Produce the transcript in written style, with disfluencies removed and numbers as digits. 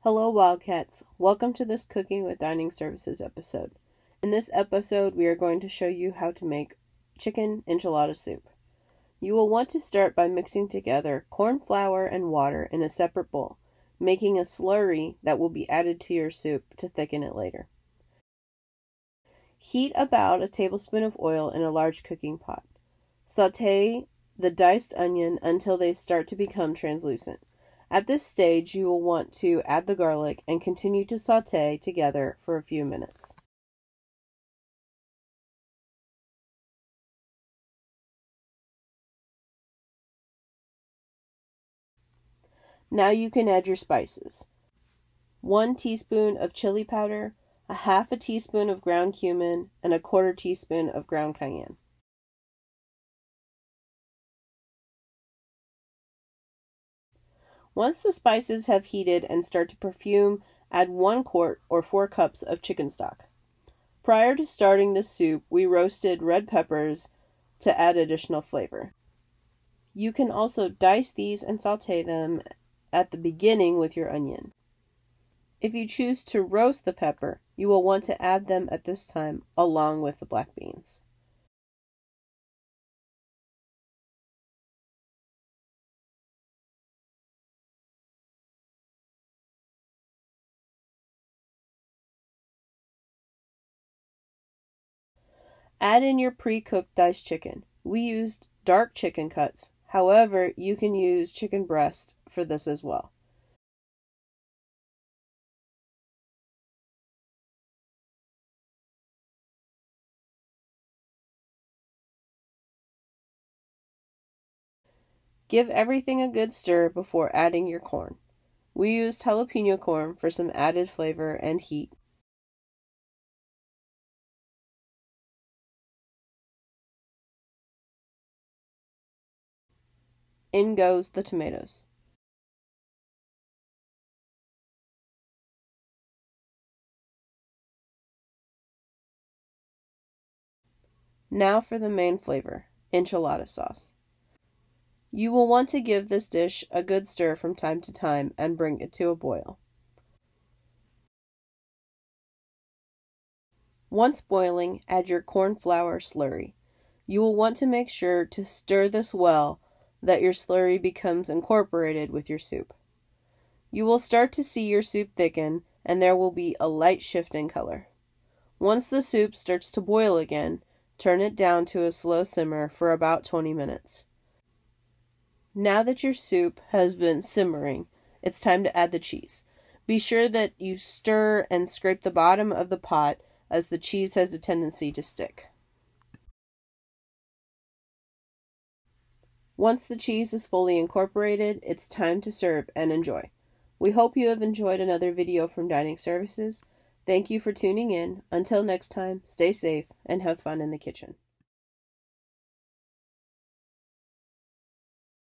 Hello Wildcats, welcome to this Cooking with Dining Services episode. In this episode we are going to show you how to make chicken enchilada soup. You will want to start by mixing together corn flour and water in a separate bowl, making a slurry that will be added to your soup to thicken it later. Heat about a tablespoon of oil in a large cooking pot. Sauté the diced onion until they start to become translucent. At this stage, you will want to add the garlic and continue to sauté together for a few minutes. Now you can add your spices. 1 teaspoon of chili powder, a half a teaspoon of ground cumin, and a 1/4 teaspoon of ground cayenne. Once the spices have heated and start to perfume, add 1 quart or 4 cups of chicken stock. Prior to starting the soup, we roasted red peppers to add additional flavor. You can also dice these and sauté them at the beginning with your onion. If you choose to roast the pepper, you will want to add them at this time along with the black beans. Add in your pre-cooked diced chicken. We used dark chicken cuts. However, you can use chicken breast for this as well. Give everything a good stir before adding your corn. We used jalapeno corn for some added flavor and heat. In goes the tomatoes. Now for the main flavor, enchilada sauce. You will want to give this dish a good stir from time to time and bring it to a boil. Once boiling, add your corn flour slurry. You will want to make sure to stir this well that your slurry becomes incorporated with your soup. You will start to see your soup thicken and there will be a light shift in color. Once the soup starts to boil again, turn it down to a slow simmer for about 20 minutes. Now that your soup has been simmering, it's time to add the cheese. Be sure that you stir and scrape the bottom of the pot as the cheese has a tendency to stick. Once the cheese is fully incorporated, it's time to serve and enjoy. We hope you have enjoyed another video from Dining Services. Thank you for tuning in. Until next time, stay safe and have fun in the kitchen.